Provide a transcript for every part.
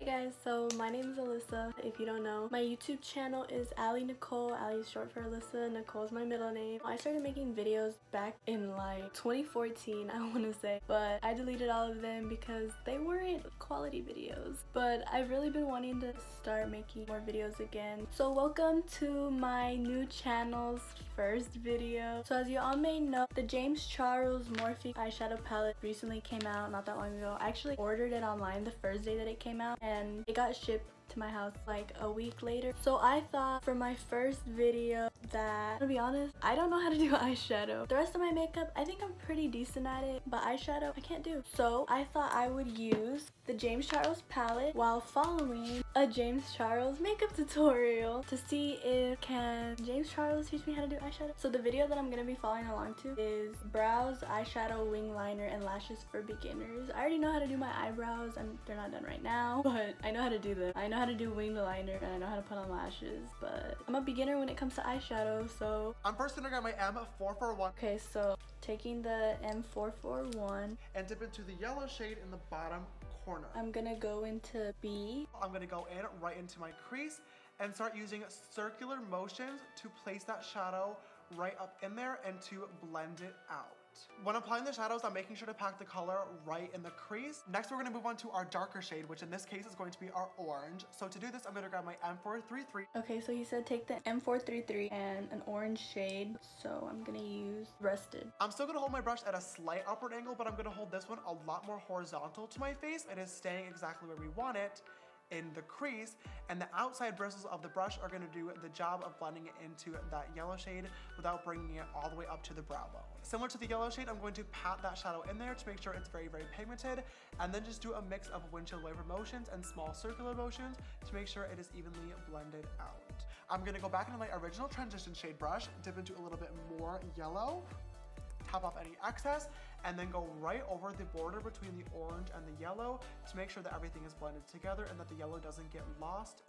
guys, so my name is Alyssa, if you don't know. My YouTube channel is Ali Nicole. Ali is short for Alyssa, Nicole is my middle name. I started making videos back in like 2014, I want to say, but I deleted all of them because they weren't quality videos. But I've really been wanting to start making more videos again. So welcome to my new channel's first video. So as you all may know, the James Charles Morphe eyeshadow palette recently came out not that long ago. I actually ordered it online the first day that it came out and it got shipped to my house like a week later. So I thought for my first video that, to be honest, I don't know how to do eyeshadow. The rest of my makeup, I think I'm pretty decent at it, but eyeshadow, I can't do. So I thought I would use the James Charles palette while following a James Charles makeup tutorial to see if can James Charles teach me how to do eyeshadow. So the video that I'm gonna be following along to is brows, eyeshadow, wing liner, and lashes for beginners. I already know how to do my eyebrows and they're not done right now, but I know how to do them. I know how to do wing liner and I know how to put on lashes, but I'm a beginner when it comes to eyeshadow, so I'm first gonna grab my M441. Okay, so taking the M441 and dip into the yellow shade in the bottom corner. I'm gonna go into B. I'm gonna go in right into my crease and start using circular motions to place that shadow right up in there and to blend it out. When applying the shadows, I'm making sure to pack the color right in the crease. Next, we're gonna move on to our darker shade, which in this case is going to be our orange. So to do this, I'm gonna grab my M433. Okay, so he said take the M433 and an orange shade. So I'm gonna use Rusted. I'm still gonna hold my brush at a slight upward angle, but I'm gonna hold this one a lot more horizontal to my face. It is staying exactly where we want it in the crease, and the outside bristles of the brush are going to do the job of blending it into that yellow shade without bringing it all the way up to the brow bone. Similar to the yellow shade, I'm going to pat that shadow in there to make sure it's very, very pigmented, and then just do a mix of windshield wiper motions and small circular motions to make sure it is evenly blended out. I'm going to go back into my original transition shade brush, dip into a little bit more yellow, tap off any excess, and then go right over the border between the orange and the yellow to make sure that everything is blended together and that the yellow doesn't get lost.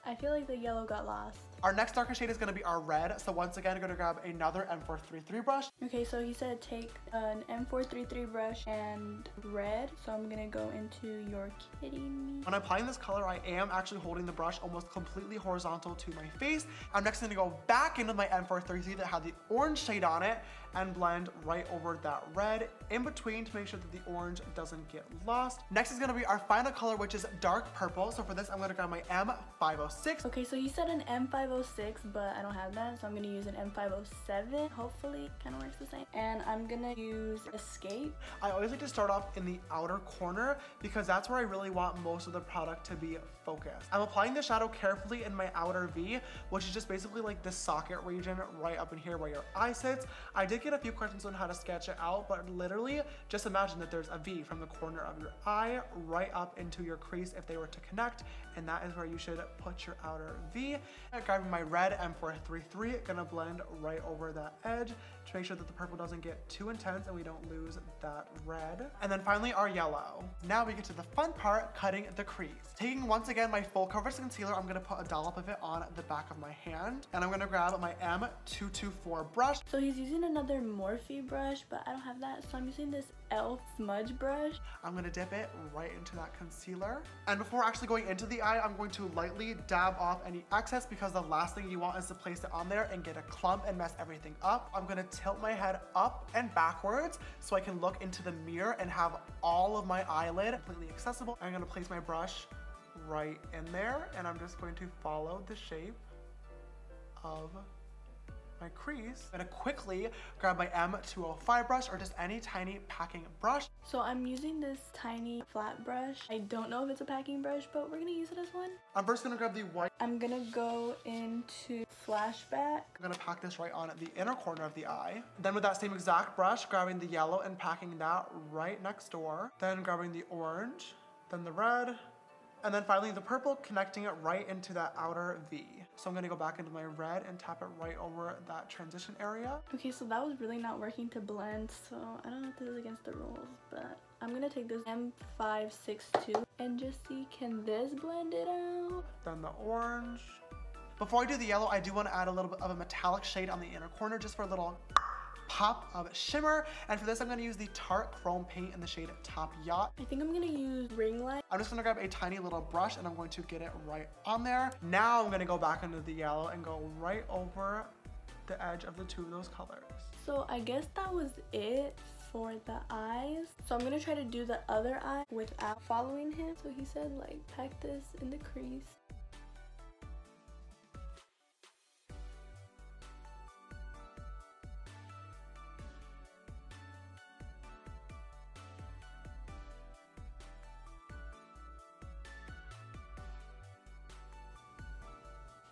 I feel like the yellow got lost. Our next darker shade is going to be our red, so once again I'm going to grab another M433 brush. Okay, so he said take an M433 brush and red, so I'm gonna go into You're Kidding Me. When applying this color, I am actually holding the brush almost completely horizontal to my face. I'm next going to go back into my M433 that had the orange shade on it and blend right over that red in between to make sure that the orange doesn't get lost. Next is going to be our final color, which is dark purple. So for this, I'm going to grab my M506. Okay, so you said an M506, but I don't have that, so I'm going to use an M507. Hopefully it kind of works the same. And I'm going to use Escape. I always like to start off in the outer corner because that's where I really want most of the product to be focused. I'm applying the shadow carefully in my outer V, which is just basically like the socket region right up in here where your eye sits. I did get a few questions on how to sketch it out, but literally just imagine that there's a V from the corner of your eye right up into your crease if they were to connect, and that is where you should put your outer V. I'm grabbing my red M433, gonna blend right over that edge to make sure that the purple doesn't get too intense and we don't lose that red. And then finally our yellow. Now we get to the fun part, cutting the crease. Taking once again my full coverage concealer, I'm gonna put a dollop of it on the back of my hand, and I'm gonna grab my M224 brush. So he's using another Morphe brush, but I don't have that, so I'm using this e.l.f. smudge brush. I'm gonna dip it right into that concealer. And before actually going into the eye, I'm going to lightly dab off any excess because the last thing you want is to place it on there and get a clump and mess everything up. I'm gonna tilt my head up and backwards so I can look into the mirror and have all of my eyelid completely accessible. I'm gonna place my brush right in there and I'm just going to follow the shape of my crease. I'm gonna quickly grab my M205 brush or just any tiny packing brush. So I'm using this tiny flat brush. I don't know if it's a packing brush, but we're gonna use it as one. I'm first gonna grab the white. I'm gonna go into Flashback. I'm gonna pack this right on the inner corner of the eye. Then with that same exact brush, grabbing the yellow and packing that right next door. Then grabbing the orange, then the red, and then finally the purple, connecting it right into that outer V. So I'm gonna go back into my red and tap it right over that transition area. Okay, so that was really not working to blend, so I don't know if this is against the rules, but I'm gonna take this M562 and just see, can this blend it out? Then the orange. Before I do the yellow, I do want to add a little bit of a metallic shade on the inner corner just for a little pop of shimmer. And for this, I'm gonna use the Tarte Chrome paint in the shade Top Yacht. I think I'm gonna use ring light. I'm just gonna grab a tiny little brush and I'm going to get it right on there. Now I'm gonna go back into the yellow and go right over the edge of the two of those colors. So I guess that was it for the eyes. So I'm gonna try to do the other eye without following him. So he said like pack this in the crease.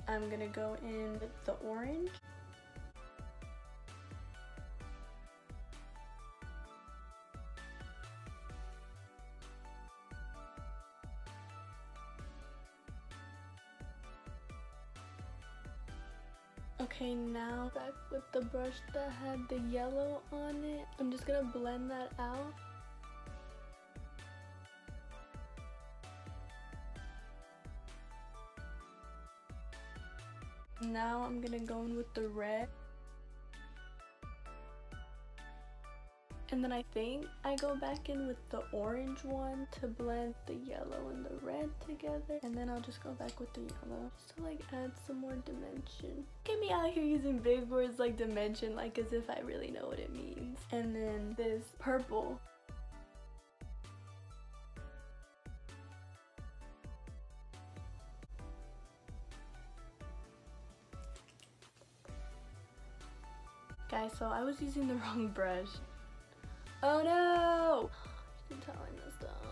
I'm gonna go in with the orange. Okay, now back with the brush that had the yellow on it. I'm just gonna blend that out. Now I'm gonna go in with the red. And then I think I go back in with the orange one to blend the yellow and the red together. And then I'll just go back with the yellow just to like add some more dimension. Get me out here using big words like dimension, like as if I really know what it means. And then this purple. Guys, so I was using the wrong brush. Oh no! You can tell I messed up.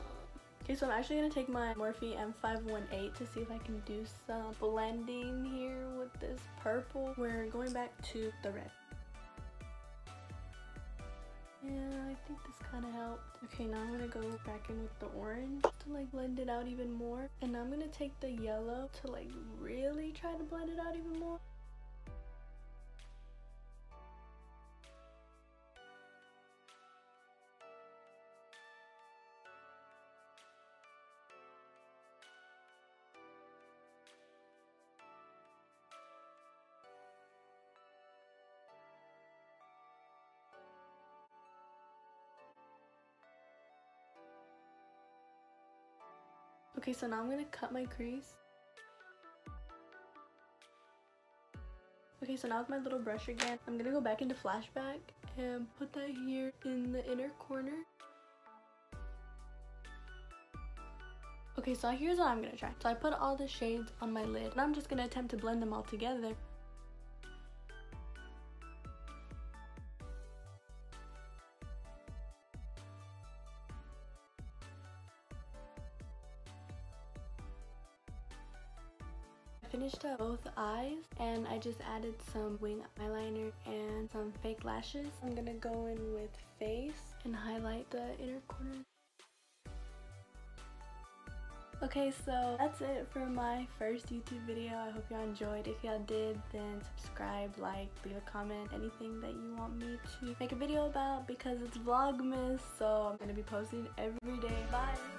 Okay, so I'm actually gonna take my Morphe M518 to see if I can do some blending here with this purple. We're going back to the red. Yeah, I think this kind of helped. Okay, now I'm gonna go back in with the orange to like blend it out even more. And now I'm gonna take the yellow to like really try to blend it out even more. Okay, so now I'm gonna cut my crease. Okay, so now with my little brush again, I'm gonna go back into flashback and put that here in the inner corner. Okay, so here's what I'm gonna try. So I put all the shades on my lid and I'm just gonna attempt to blend them all together. Finished up both eyes and I just added some wing eyeliner and some fake lashes. I'm gonna go in with face and highlight the inner corner. Okay, so that's it for my first YouTube video. I hope y'all enjoyed. If y'all did, then subscribe, like, leave a comment, anything that you want me to make a video about because it's Vlogmas, so I'm gonna be posting every day. Bye!